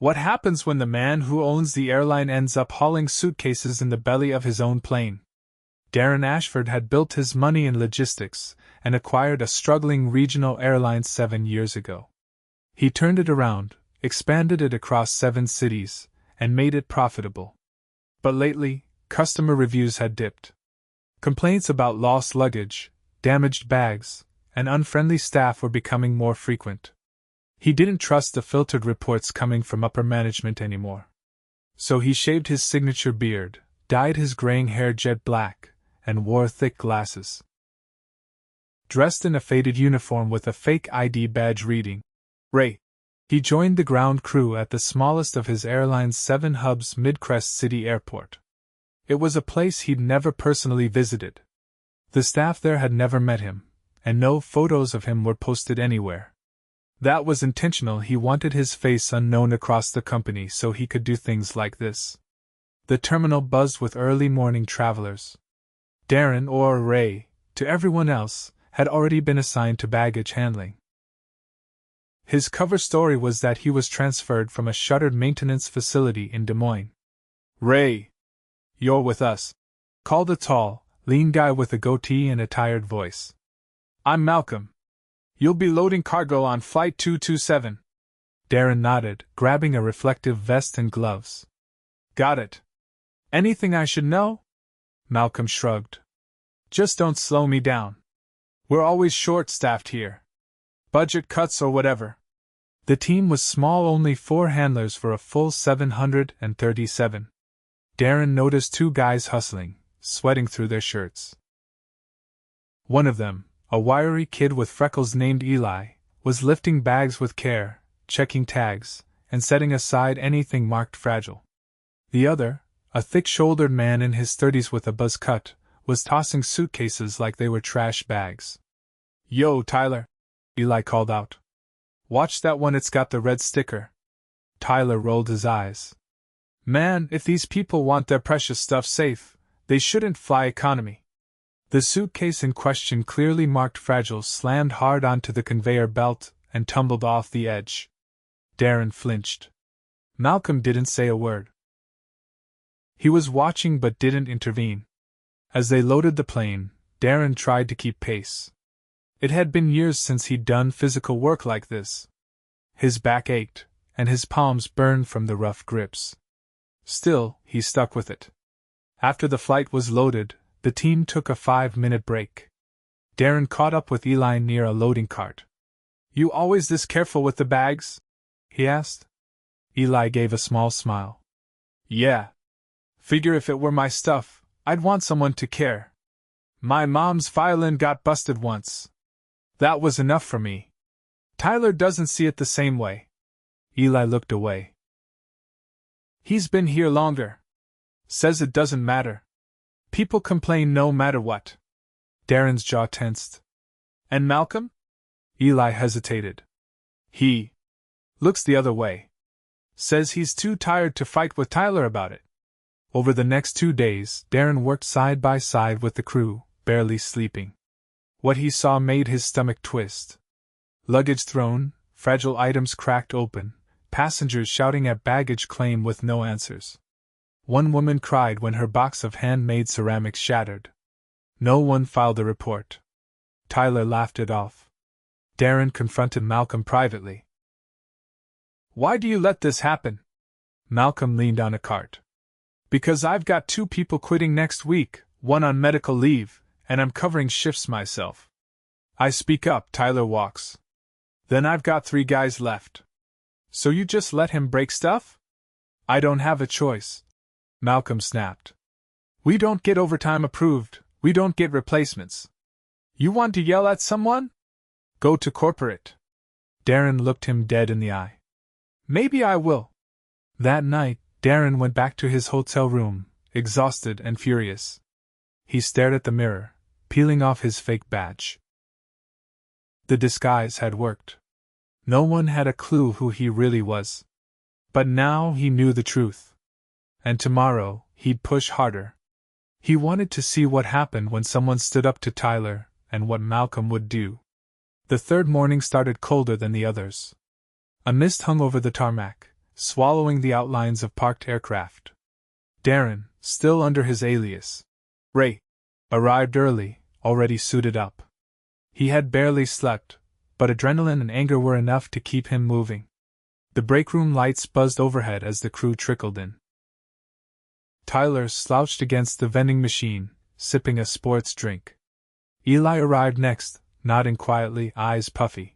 What happens when the man who owns the airline ends up hauling suitcases in the belly of his own plane? Darren Ashford had built his money in logistics and acquired a struggling regional airline 7 years ago. He turned it around, expanded it across 7 cities, and made it profitable. But lately, customer reviews had dipped. Complaints about lost luggage, damaged bags, and unfriendly staff were becoming more frequent. He didn't trust the filtered reports coming from upper management anymore. So he shaved his signature beard, dyed his graying hair jet black, and wore thick glasses. Dressed in a faded uniform with a fake ID badge reading Ray, he joined the ground crew at the smallest of his airline's 7 hubs Midcrest City Airport. It was a place he'd never personally visited. The staff there had never met him, and no photos of him were posted anywhere. That was intentional. He wanted his face unknown across the company so he could do things like this. The terminal buzzed with early morning travelers. Darren, or Ray, to everyone else, had already been assigned to baggage handling. His cover story was that he was transferred from a shuttered maintenance facility in Des Moines. "Ray, you're with us," called a tall, lean guy with a goatee and a tired voice. "I'm Malcolm. You'll be loading cargo on Flight 227. Darren nodded, grabbing a reflective vest and gloves. "Got it. Anything I should know?" Malcolm shrugged. "Just don't slow me down. We're always short-staffed here. Budget cuts or whatever." The team was small, only 4 handlers for a full 737. Darren noticed 2 guys hustling, sweating through their shirts. One of them, a wiry kid with freckles named Eli, was lifting bags with care, checking tags, and setting aside anything marked fragile. The other, a thick-shouldered man in his 30s with a buzz cut, was tossing suitcases like they were trash bags. "Yo, Tyler," Eli called out. "Watch that one, it's got the red sticker." Tyler rolled his eyes. "Man, if these people want their precious stuff safe, they shouldn't fly economy." The suitcase in question, clearly marked fragile, slammed hard onto the conveyor belt and tumbled off the edge. Darren flinched. Malcolm didn't say a word. He was watching but didn't intervene. As they loaded the plane, Darren tried to keep pace. It had been years since he'd done physical work like this. His back ached, and his palms burned from the rough grips. Still, he stuck with it. After the flight was loaded, the team took a 5-minute break. Darren caught up with Eli near a loading cart. "You always this careful with the bags?" he asked. Eli gave a small smile. "Yeah. Figure if it were my stuff, I'd want someone to care. My mom's violin got busted once. That was enough for me." Tyler doesn't see it the same way. Eli looked away. "He's been here longer. Says it doesn't matter. People complain no matter what." Darren's jaw tensed. "And Malcolm?" Eli hesitated. "He looks the other way. Says he's too tired to fight with Tyler about it." Over the next 2 days, Darren worked side by side with the crew, barely sleeping. What he saw made his stomach twist. Luggage thrown, fragile items cracked open, passengers shouting at baggage claim with no answers. One woman cried when her box of handmade ceramics shattered. No one filed a report. Tyler laughed it off. Darren confronted Malcolm privately. "Why do you let this happen?" Malcolm leaned on a cart. "Because I've got 2 people quitting next week, one on medical leave, and I'm covering shifts myself. I speak up, Tyler walks. Then I've got 3 guys left. So you just let him break stuff?" "I don't have a choice," Malcolm snapped. "We don't get overtime approved, we don't get replacements. You want to yell at someone? Go to corporate." Darren looked him dead in the eye. "Maybe I will." That night, Darren went back to his hotel room, exhausted and furious. He stared at the mirror, peeling off his fake badge. The disguise had worked. No one had a clue who he really was. But now he knew the truth. And tomorrow, he'd push harder. He wanted to see what happened when someone stood up to Tyler, and what Malcolm would do. The third morning started colder than the others. A mist hung over the tarmac, swallowing the outlines of parked aircraft. Darren, still under his alias, Ray, arrived early, already suited up. He had barely slept, but adrenaline and anger were enough to keep him moving. The break room lights buzzed overhead as the crew trickled in. Tyler slouched against the vending machine, sipping a sports drink. Eli arrived next, nodding quietly, eyes puffy.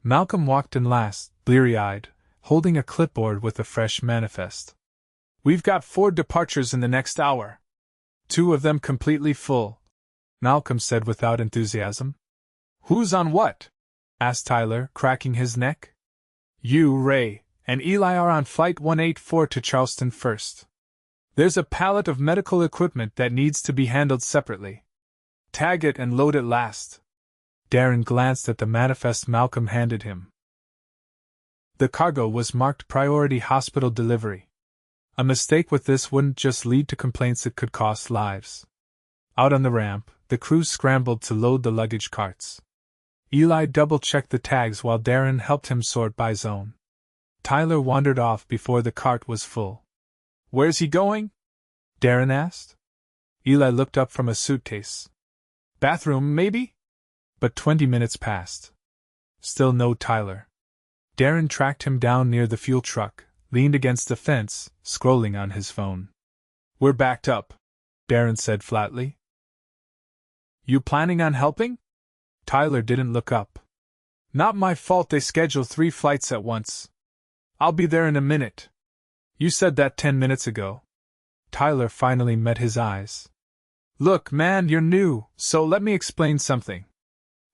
Malcolm walked in last, bleary-eyed, holding a clipboard with a fresh manifest. "We've got 4 departures in the next hour. 2 of them completely full," Malcolm said without enthusiasm. "Who's on what?" asked Tyler, cracking his neck. "You, Ray, and Eli are on Flight 184 to Charleston first. There's a pallet of medical equipment that needs to be handled separately. Tag it and load it last." Darren glanced at the manifest Malcolm handed him. The cargo was marked Priority Hospital Delivery. A mistake with this wouldn't just lead to complaints, it could cost lives. Out on the ramp, the crew scrambled to load the luggage carts. Eli double-checked the tags while Darren helped him sort by zone. Tyler wandered off before the cart was full. "Where's he going?" Darren asked. Eli looked up from a suitcase. "Bathroom, maybe?" But 20 minutes passed. Still no Tyler. Darren tracked him down near the fuel truck, leaned against the fence, scrolling on his phone. "We're backed up," Darren said flatly. "You planning on helping?" Tyler didn't look up. "Not my fault they schedule 3 flights at once. I'll be there in a minute." "You said that 10 minutes ago." Tyler finally met his eyes. "Look, man, you're new, so let me explain something.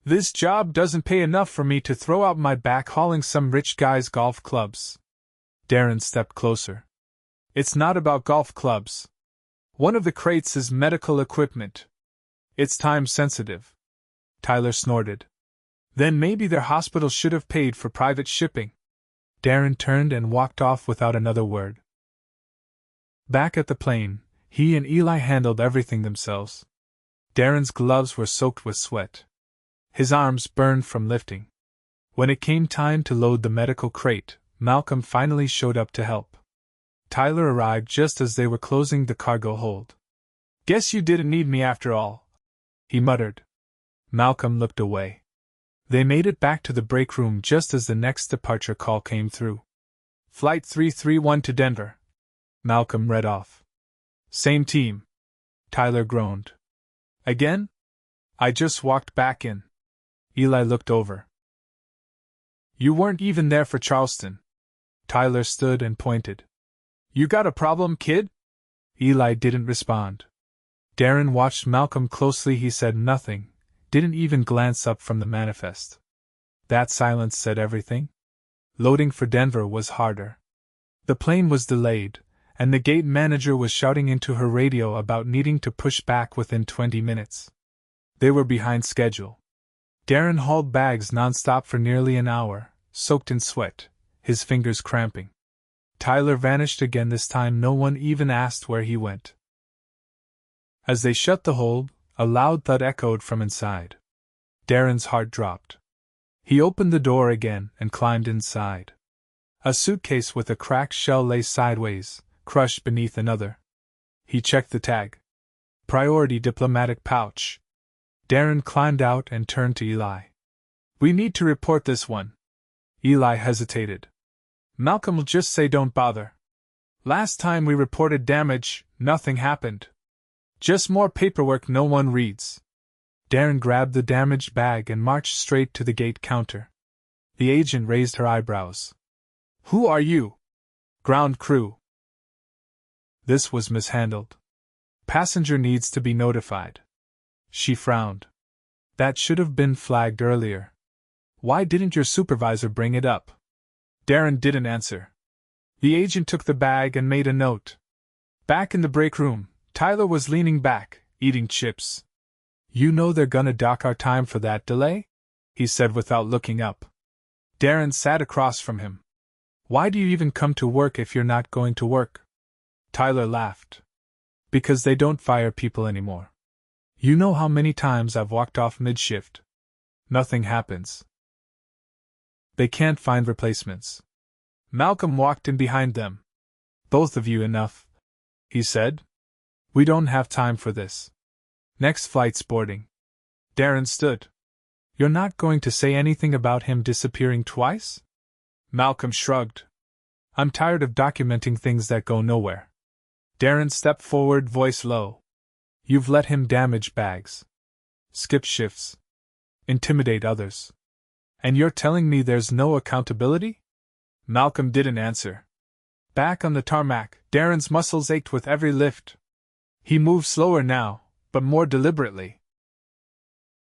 This job doesn't pay enough for me to throw out my back hauling some rich guy's golf clubs." Darren stepped closer. "It's not about golf clubs. One of the crates is medical equipment. It's time sensitive." Tyler snorted. "Then maybe their hospital should have paid for private shipping." Darren turned and walked off without another word. Back at the plane, he and Eli handled everything themselves. Darren's gloves were soaked with sweat. His arms burned from lifting. When it came time to load the medical crate, Malcolm finally showed up to help. Tyler arrived just as they were closing the cargo hold. "Guess you didn't need me after all," he muttered. Malcolm looked away. They made it back to the break room just as the next departure call came through. "Flight 331 to Denver," Malcolm read off. "Same team," Tyler groaned. "Again? I just walked back in." Eli looked over. "You weren't even there for Charleston." Tyler stood and pointed. "You got a problem, kid?" Eli didn't respond. Darren watched Malcolm closely. He said nothing, didn't even glance up from the manifest. That silence said everything. Loading for Denver was harder. The plane was delayed, and the gate manager was shouting into her radio about needing to push back within 20 minutes. They were behind schedule. Darren hauled bags nonstop for nearly an hour, soaked in sweat, his fingers cramping. Tyler vanished again. This time no one even asked where he went. As they shut the hold, a loud thud echoed from inside. Darren's heart dropped. He opened the door again and climbed inside. A suitcase with a cracked shell lay sideways, crushed beneath another. He checked the tag. Priority diplomatic pouch. Darren climbed out and turned to Eli. "We need to report this one." Eli hesitated. "Malcolm will just say don't bother. Last time we reported damage, nothing happened. Just more paperwork no one reads." Darren grabbed the damaged bag and marched straight to the gate counter. The agent raised her eyebrows. "Who are you?" "Ground crew." This was mishandled. "Passenger needs to be notified." She frowned. "That should have been flagged earlier. Why didn't your supervisor bring it up?" Darren didn't answer. The agent took the bag and made a note. Back in the break room, Tyler was leaning back, eating chips. "You know they're gonna dock our time for that delay?" he said without looking up. Darren sat across from him. "Why do you even come to work if you're not going to work?" Tyler laughed. "Because they don't fire people anymore. You know how many times I've walked off mid-shift. Nothing happens. They can't find replacements." Malcolm walked in behind them. "Both of you enough," he said. "We don't have time for this. Next flight's boarding." Darren stood. "You're not going to say anything about him disappearing twice?" Malcolm shrugged. "I'm tired of documenting things that go nowhere." Darren stepped forward, voice low. "You've let him damage bags, skip shifts, intimidate others. And you're telling me there's no accountability?" Malcolm didn't answer. Back on the tarmac, Darren's muscles ached with every lift. He moved slower now, but more deliberately.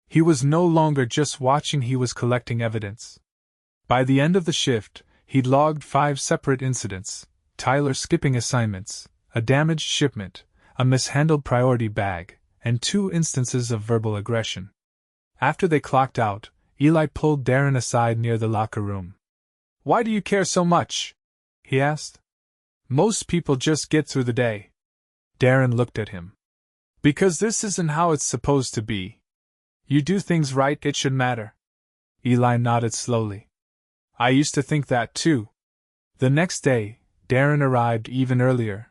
He was no longer just watching, he was collecting evidence. By the end of the shift, he'd logged 5 separate incidents: Tyler skipping assignments, a damaged shipment, a mishandled priority bag, and 2 instances of verbal aggression. After they clocked out, Eli pulled Darren aside near the locker room. "Why do you care so much?" he asked. "Most people just get through the day." Darren looked at him. "Because this isn't how it's supposed to be. You do things right, it should matter." Eli nodded slowly. "I used to think that too." The next day, Darren arrived even earlier.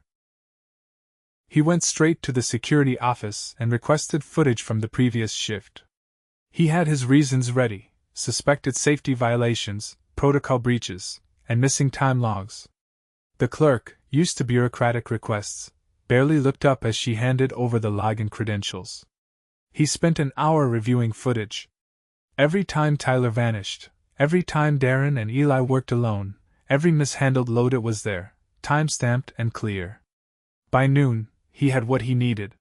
He went straight to the security office and requested footage from the previous shift. He had his reasons ready: suspected safety violations, protocol breaches, and missing time logs. The clerk, used to bureaucratic requests, barely looked up as she handed over the login credentials. He spent an hour reviewing footage. Every time Tyler vanished, every time Darren and Eli worked alone, every mishandled load, it was there, time-stamped and clear. By noon, he had what he needed.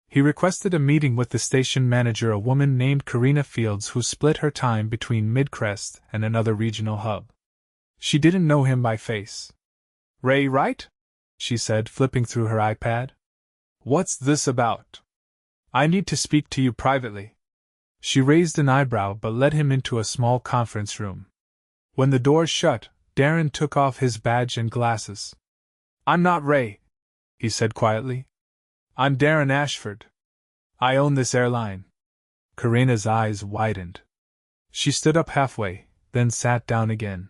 He requested a meeting with the station manager, a woman named Karina Fields, who split her time between Midcrest and another regional hub. She didn't know him by face. "Ray, right?" she said, flipping through her iPad. "What's this about? I need to speak to you privately." She raised an eyebrow but led him into a small conference room. When the doors shut, Darren took off his badge and glasses. "I'm not Ray," he said quietly. "I'm Darren Ashford. I own this airline." Karina's eyes widened. She stood up halfway, then sat down again.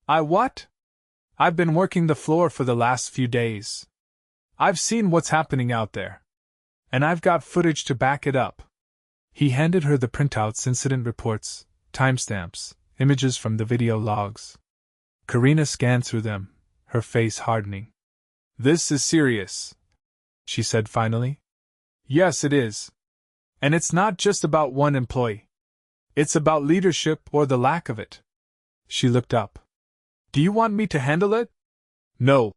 "I what? I've been working the floor for the last few days. I've seen what's happening out there. And I've got footage to back it up." He handed her the printouts, incident reports, timestamps, images from the video logs. Karina scanned through them, her face hardening. "This is serious," she said finally. "Yes, it is. And it's not just about one employee. It's about leadership, or the lack of it." She looked up. "Do you want me to handle it?" "No,"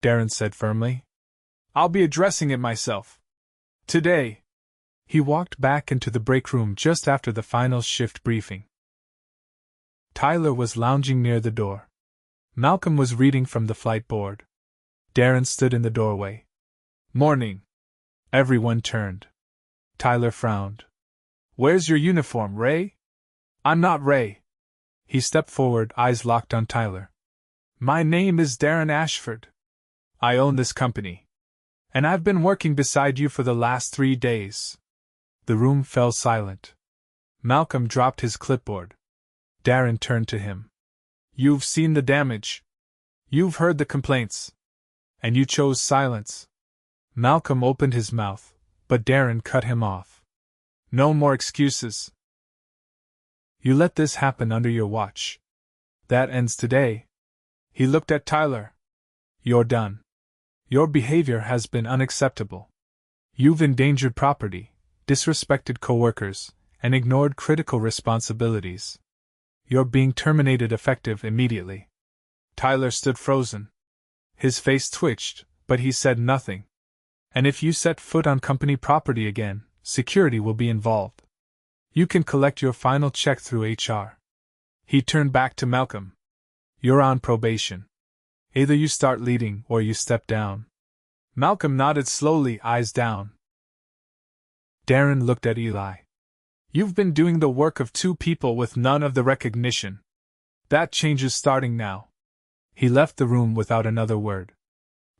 Darren said firmly. "I'll be addressing it myself. Today." He walked back into the break room just after the final shift briefing. Tyler was lounging near the door. Malcolm was reading from the flight board. Darren stood in the doorway. "Morning." Everyone turned. Tyler frowned. "Where's your uniform, Ray?" "I'm not Ray." He stepped forward, eyes locked on Tyler. "My name is Darren Ashford. I own this company. And I've been working beside you for the last 3 days." The room fell silent. Malcolm dropped his clipboard. Darren turned to him. "You've seen the damage. You've heard the complaints. And you chose silence." Malcolm opened his mouth, but Darren cut him off. "No more excuses. You let this happen under your watch. That ends today." He looked at Tyler. "You're done. Your behavior has been unacceptable. You've endangered property, disrespected coworkers, and ignored critical responsibilities. You're being terminated effective immediately." Tyler stood frozen. His face twitched, but he said nothing. "And if you set foot on company property again, security will be involved. You can collect your final check through HR." He turned back to Malcolm. "You're on probation. Either you start leading or you step down." Malcolm nodded slowly, eyes down. Darren looked at Eli. "You've been doing the work of 2 people with none of the recognition. That change is starting now." He left the room without another word.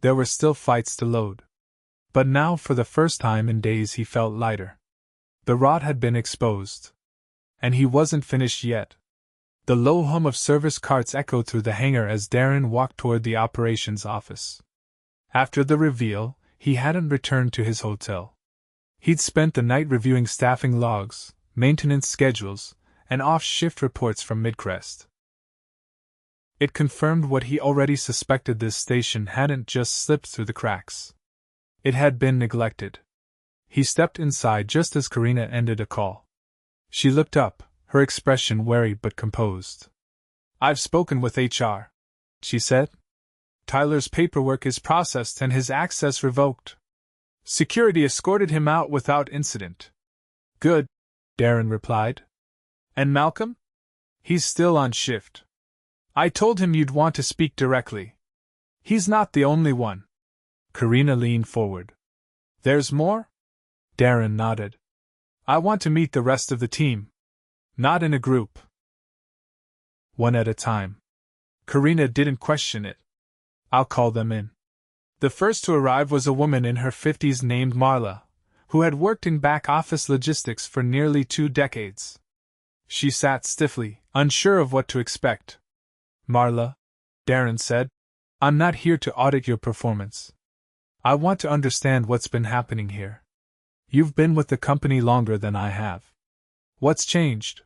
There were still fights to load. But now, for the first time in days, he felt lighter. The rot had been exposed. And he wasn't finished yet. The low hum of service carts echoed through the hangar as Darren walked toward the operations office. After the reveal, he hadn't returned to his hotel. He'd spent the night reviewing staffing logs, maintenance schedules, and off-shift reports from Midcrest. It confirmed what he already suspected: this station hadn't just slipped through the cracks. It had been neglected. He stepped inside just as Karina ended a call. She looked up, her expression wary but composed. "I've spoken with HR," she said. "Tyler's paperwork is processed and his access revoked. Security escorted him out without incident." "Good," Darren replied. "And Malcolm? He's still on shift. I told him you'd want to speak directly. He's not the only one." Karina leaned forward. "There's more?" Darren nodded. "I want to meet the rest of the team. Not in a group. One at a time." Karina didn't question it. "I'll call them in." The first to arrive was a woman in her 50s named Marla, who had worked in back-office logistics for nearly 2 decades. She sat stiffly, unsure of what to expect. "Marla," Darren said, "I'm not here to audit your performance. I want to understand what's been happening here. You've been with the company longer than I have. What's changed?"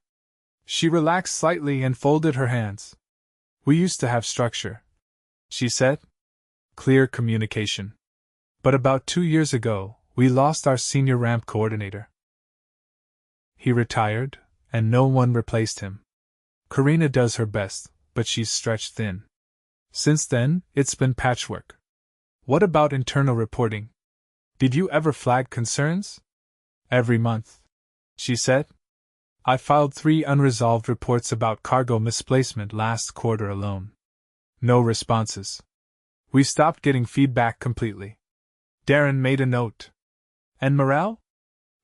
She relaxed slightly and folded her hands. "We used to have structure," she said. "Clear communication. But about 2 years ago, we lost our senior ramp coordinator. He retired, and no one replaced him. Karina does her best, but she's stretched thin. Since then, it's been patchwork." "What about internal reporting? Did you ever flag concerns?" "Every month," she said. "I filed 3 unresolved reports about cargo misplacement last quarter alone. No responses. We stopped getting feedback completely." Darren made a note. "And morale?"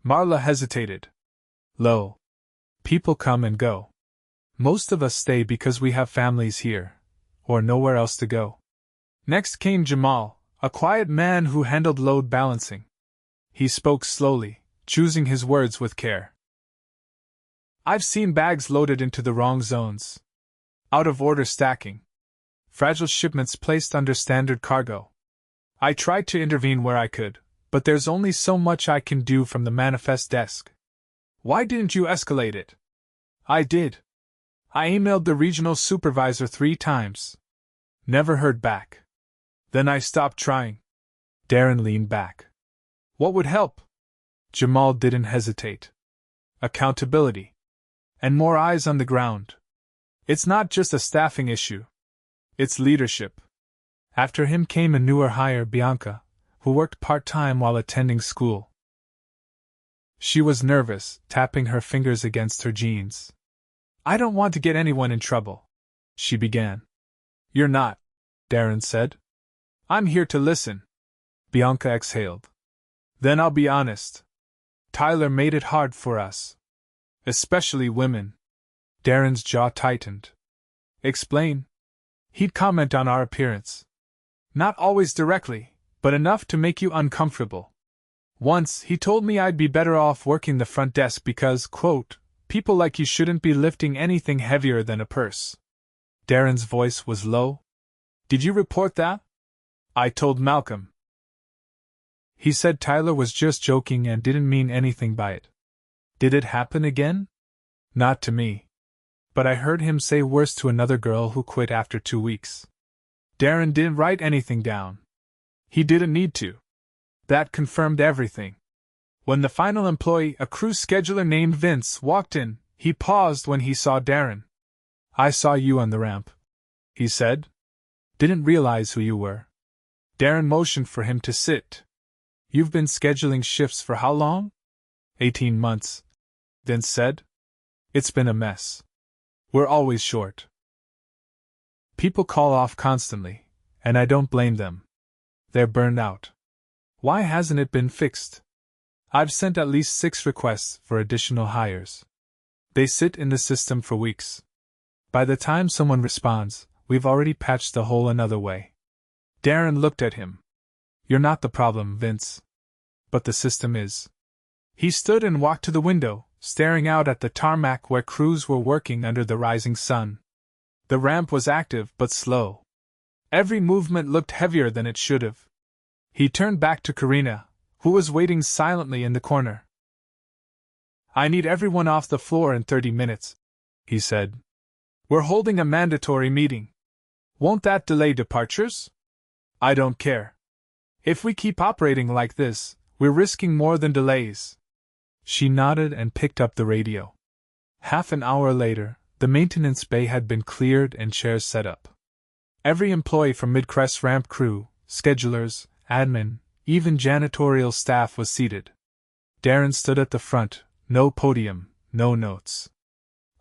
Marla hesitated. "Low. People come and go. Most of us stay because we have families here, or nowhere else to go." Next came Jamal, a quiet man who handled load balancing. He spoke slowly, choosing his words with care. "I've seen bags loaded into the wrong zones. Out of order stacking. Fragile shipments placed under standard cargo. I tried to intervene where I could, but there's only so much I can do from the manifest desk." "Why didn't you escalate it?" "I did. I emailed the regional supervisor 3 times. Never heard back. Then I stopped trying." Darren leaned back. "What would help?" Jamal didn't hesitate. "Accountability. And more eyes on the ground. It's not just a staffing issue. It's leadership." After him came a newer hire, Bianca, who worked part-time while attending school. She was nervous, tapping her fingers against her jeans. "I don't want to get anyone in trouble," she began. "You're not," Darren said. "I'm here to listen." Bianca exhaled. "Then I'll be honest. Tyler made it hard for us. Especially women." Darren's jaw tightened. "Explain." "He'd comment on our appearance. Not always directly, but enough to make you uncomfortable. Once, he told me I'd be better off working the front desk because, quote, people like you shouldn't be lifting anything heavier than a purse." Darren's voice was low. "Did you report that?" "I told Malcolm. He said Tyler was just joking and didn't mean anything by it." "Did it happen again?" "Not to me. But I heard him say worse to another girl who quit after 2 weeks." Darren didn't write anything down. He didn't need to. That confirmed everything. When the final employee, a crew scheduler named Vince, walked in, he paused when he saw Darren. "I saw you on the ramp," he said. "Didn't realize who you were." Darren motioned for him to sit. "You've been scheduling shifts for how long?" 18 months, Vince said. "It's been a mess. We're always short. People call off constantly, and I don't blame them. They're burned out. Why hasn't it been fixed? I've sent at least 6 requests for additional hires. They sit in the system for weeks. By the time someone responds, we've already patched the hole another way." Darren looked at him. "You're not the problem, Vince. But the system is." He stood and walked to the window, staring out at the tarmac where crews were working under the rising sun. The ramp was active but slow. Every movement looked heavier than it should have. He turned back to Karina, who was waiting silently in the corner. "I need everyone off the floor in 30 minutes, he said. "We're holding a mandatory meeting. Won't that delay departures?" "I don't care. If we keep operating like this, we're risking more than delays." She nodded and picked up the radio. Half an hour later, the maintenance bay had been cleared and chairs set up. Every employee from Midcrest ramp crew, schedulers, admin, even janitorial staff was seated. Darren stood at the front, no podium, no notes.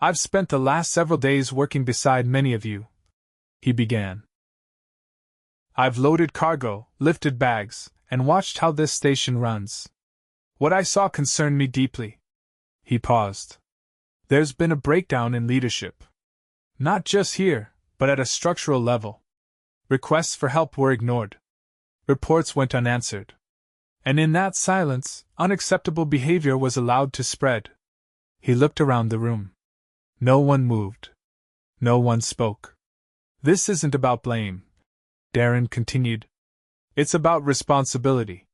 "I've spent the last several days working beside many of you," he began. "I've loaded cargo, lifted bags, and watched how this station runs. What I saw concerned me deeply." He paused. "There's been a breakdown in leadership. Not just here, but at a structural level. Requests for help were ignored. Reports went unanswered. And in that silence, unacceptable behavior was allowed to spread." He looked around the room. No one moved. No one spoke. "This isn't about blame," Darren continued. "It's about responsibility.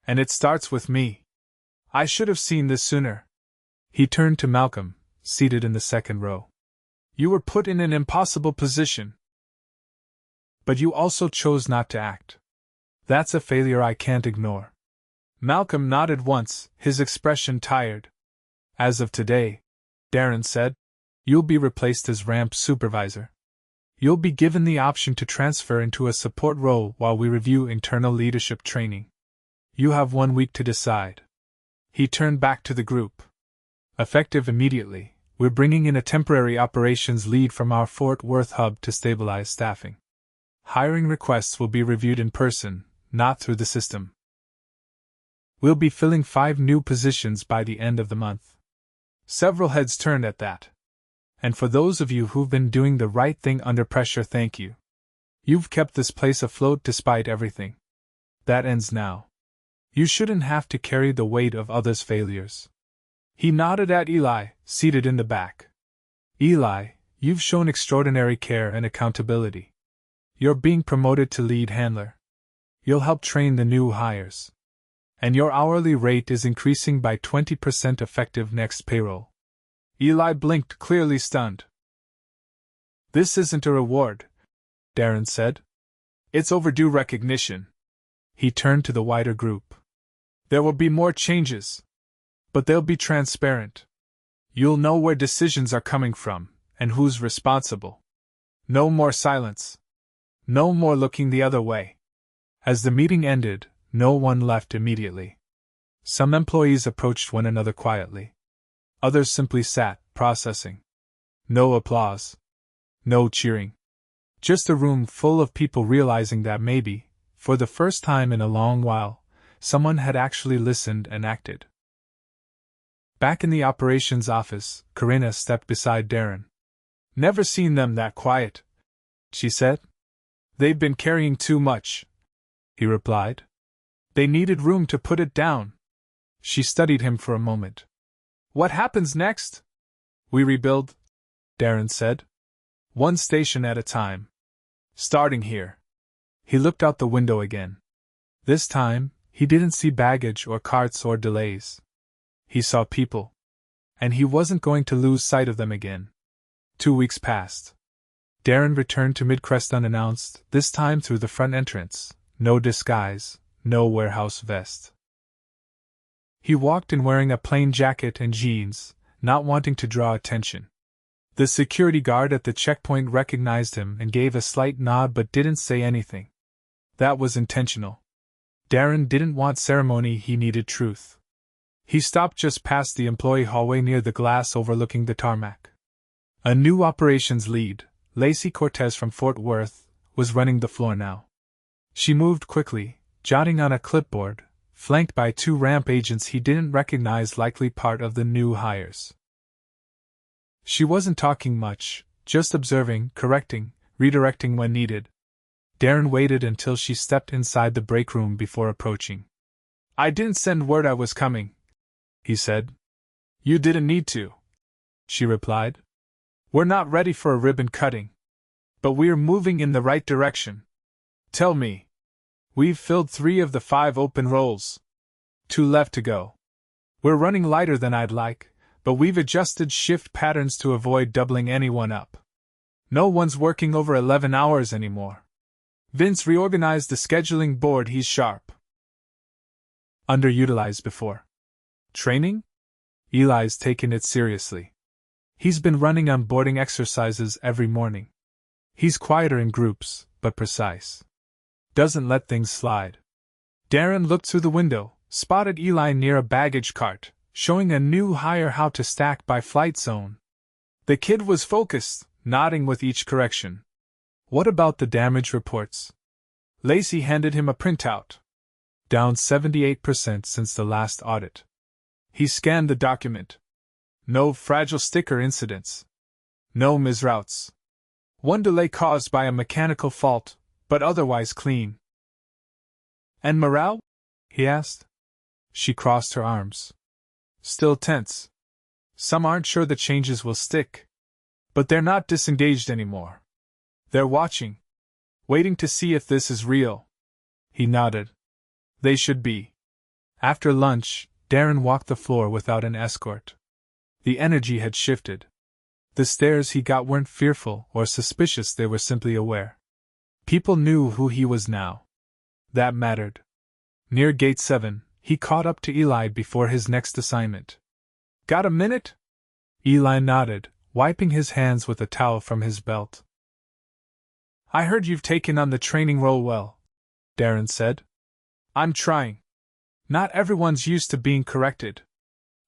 And it starts with me. I should have seen this sooner." He turned to Malcolm, seated in the second row. "You were put in an impossible position. But you also chose not to act. That's a failure I can't ignore." Malcolm nodded once, his expression tired. "As of today," Darren said, "you'll be replaced as ramp supervisor. You'll be given the option to transfer into a support role while we review internal leadership training. You have 1 week to decide." He turned back to the group. "Effective immediately, we're bringing in a temporary operations lead from our Fort Worth hub to stabilize staffing. Hiring requests will be reviewed in person, not through the system. We'll be filling 5 new positions by the end of the month." Several heads turned at that. "And for those of you who've been doing the right thing under pressure, thank you. You've kept this place afloat despite everything. That ends now. You shouldn't have to carry the weight of others' failures." He nodded at Eli, seated in the back. "Eli, you've shown extraordinary care and accountability. You're being promoted to lead handler. You'll help train the new hires. And your hourly rate is increasing by 20% effective next payroll." Eli blinked, clearly stunned. "This isn't a reward," Darren said. "It's overdue recognition." He turned to the wider group. "There will be more changes. But they'll be transparent. You'll know where decisions are coming from, and who's responsible. No more silence. No more looking the other way." As the meeting ended, no one left immediately. Some employees approached one another quietly. Others simply sat, processing. No applause. No cheering. Just a room full of people realizing that maybe, for the first time in a long while, someone had actually listened and acted. Back in the operations office, Karina stepped beside Darren. "Never seen them that quiet," she said. "They've been carrying too much," he replied. "They needed room to put it down." She studied him for a moment. "What happens next?" "We rebuild," Darren said. "One station at a time. Starting here." He looked out the window again. This time, he didn't see baggage or carts or delays. He saw people. And he wasn't going to lose sight of them again. 2 weeks passed. Darren returned to Midcrest unannounced, this time through the front entrance. No disguise, no warehouse vest. He walked in wearing a plain jacket and jeans, not wanting to draw attention. The security guard at the checkpoint recognized him and gave a slight nod but didn't say anything. That was intentional. Darren didn't want ceremony, he needed truth. He stopped just past the employee hallway near the glass overlooking the tarmac. A new operations lead, Lacey Cortez from Fort Worth, was running the floor now. She moved quickly, jotting on a clipboard, flanked by 2 ramp agents he didn't recognize, likely part of the new hires. She wasn't talking much, just observing, correcting, redirecting when needed. Darren waited until she stepped inside the break room before approaching. "I didn't send word I was coming," he said. You didn't need to, she replied. We're not ready for a ribbon cutting. But we're moving in the right direction. Tell me. We've filled 3 of the 5 open roles. 2 left to go. We're running lighter than I'd like, but we've adjusted shift patterns to avoid doubling anyone up. No one's working over 11 hours anymore. Vince reorganized the scheduling board. He's sharp. Underutilized before. Training? Eli's taken it seriously. He's been running onboarding exercises every morning. He's quieter in groups, but precise. Doesn't let things slide. Darren looked through the window, spotted Eli near a baggage cart, showing a new hire how to stack by flight zone. The kid was focused, nodding with each correction. What about the damage reports? Lacey handed him a printout. Down 78% since the last audit. He scanned the document. No fragile sticker incidents. No misroutes. 1 delay caused by a mechanical fault, but otherwise clean. And morale? He asked. She crossed her arms. Still tense. Some aren't sure the changes will stick. But they're not disengaged anymore. They're watching. Waiting to see if this is real. He nodded. They should be. After lunch, Darren walked the floor without an escort. The energy had shifted. The stares he got weren't fearful or suspicious, they were simply aware. People knew who he was now. That mattered. Near Gate 7, he caught up to Eli before his next assignment. Got a minute? Eli nodded, wiping his hands with a towel from his belt. I heard you've taken on the training role well, Darren said. I'm trying. Not everyone's used to being corrected.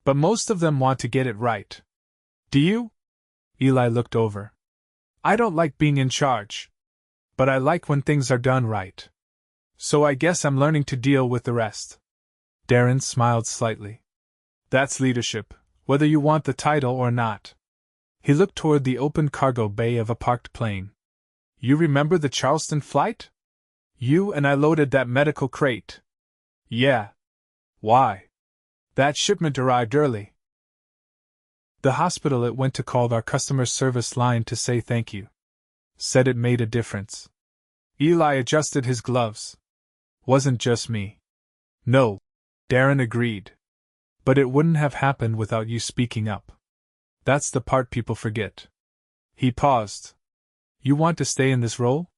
But most of them want to get it right. Do you? Eli looked over. I don't like being in charge. But I like when things are done right. So I guess I'm learning to deal with the rest. Darren smiled slightly. That's leadership, whether you want the title or not. He looked toward the open cargo bay of a parked plane. You remember the Charleston flight? You and I loaded that medical crate. Yeah. Why? That shipment arrived early. The hospital it went to called our customer service line to say thank you. Said it made a difference. Eli adjusted his gloves. Wasn't just me. No, Darren agreed. But it wouldn't have happened without you speaking up. That's the part people forget. He paused. You want to stay in this role?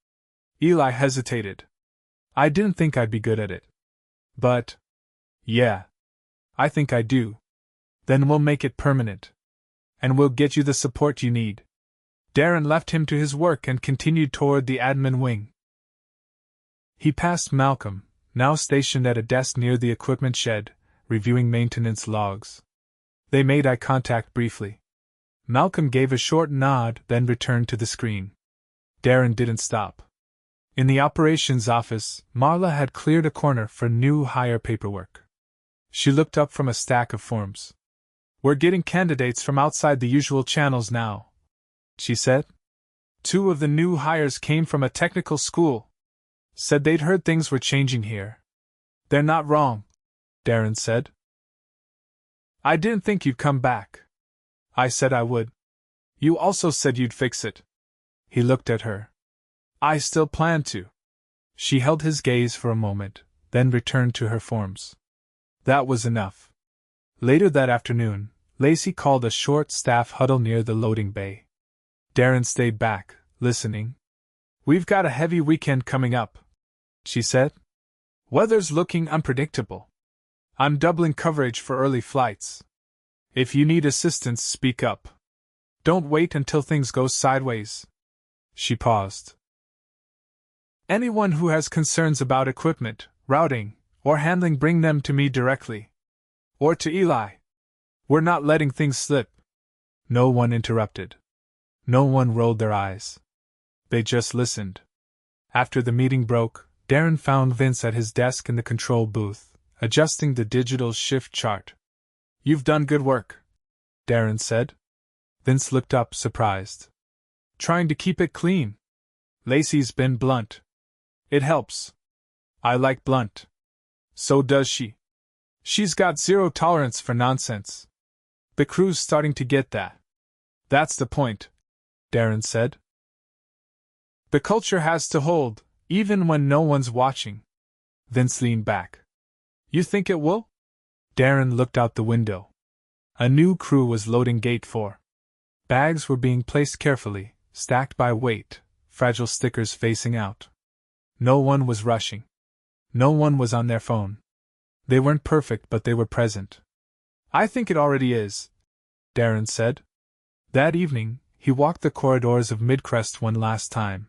Eli hesitated. I didn't think I'd be good at it. But, yeah. I think I do. Then we'll make it permanent. And we'll get you the support you need. Darren left him to his work and continued toward the admin wing. He passed Malcolm, now stationed at a desk near the equipment shed, reviewing maintenance logs. They made eye contact briefly. Malcolm gave a short nod, then returned to the screen. Darren didn't stop. In the operations office, Marla had cleared a corner for new hire paperwork. She looked up from a stack of forms. We're getting candidates from outside the usual channels now, she said. 2 of the new hires came from a technical school. Said they'd heard things were changing here. They're not wrong, Darren said. I didn't think you'd come back. I said I would. You also said you'd fix it. He looked at her. I still plan to. She held his gaze for a moment, then returned to her forms. That was enough. Later that afternoon, Lacey called a short staff huddle near the loading bay. Darren stayed back, listening. We've got a heavy weekend coming up, she said. Weather's looking unpredictable. I'm doubling coverage for early flights. If you need assistance, speak up. Don't wait until things go sideways. She paused. Anyone who has concerns about equipment, routing, or handling, bring them to me directly. Or to Eli. We're not letting things slip. No one interrupted. No one rolled their eyes. They just listened. After the meeting broke, Darren found Vince at his desk in the control booth, adjusting the digital shift chart. You've done good work, Darren said. Vince looked up, surprised. Trying to keep it clean. Lacey's been blunt. It helps. I like blunt. So does she. She's got zero tolerance for nonsense. The crew's starting to get that. That's the point, Darren said. The culture has to hold, even when no one's watching. Vince leaned back. You think it will? Darren looked out the window. A new crew was loading Gate 4. Bags were being placed carefully, stacked by weight, fragile stickers facing out. No one was rushing. No one was on their phone. They weren't perfect, but they were present. I think it already is, Darren said. That evening, he walked the corridors of Midcrest one last time.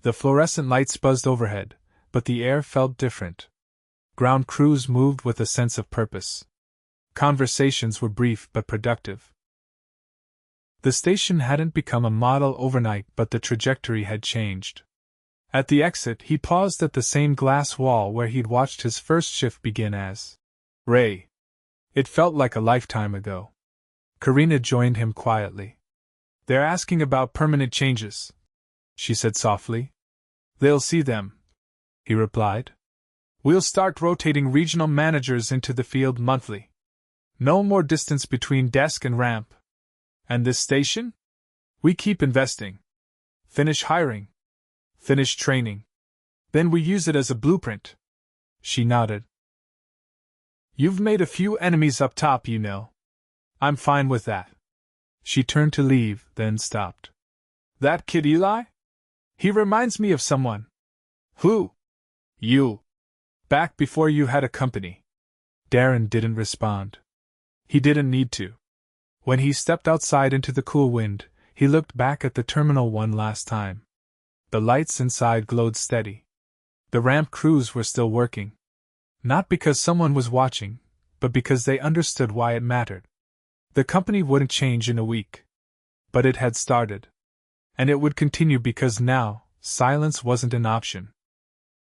The fluorescent lights buzzed overhead, but the air felt different. Ground crews moved with a sense of purpose. Conversations were brief but productive. The station hadn't become a model overnight, but the trajectory had changed. At the exit, he paused at the same glass wall where he'd watched his first shift begin as Ray. It felt like a lifetime ago. Karina joined him quietly. They're asking about permanent changes, she said softly. They'll see them, he replied. We'll start rotating regional managers into the field monthly. No more distance between desk and ramp. And this station? We keep investing. Finish hiring. Finish training. Then we use it as a blueprint. She nodded. You've made a few enemies up top, you know. I'm fine with that. She turned to leave, then stopped. That kid Eli? He reminds me of someone. Who? You. Back before you had a company. Darren didn't respond. He didn't need to. When he stepped outside into the cool wind, he looked back at the terminal one last time. The lights inside glowed steady. The ramp crews were still working. Not because someone was watching, but because they understood why it mattered. The company wouldn't change in a week. But it had started. And it would continue because now, silence wasn't an option.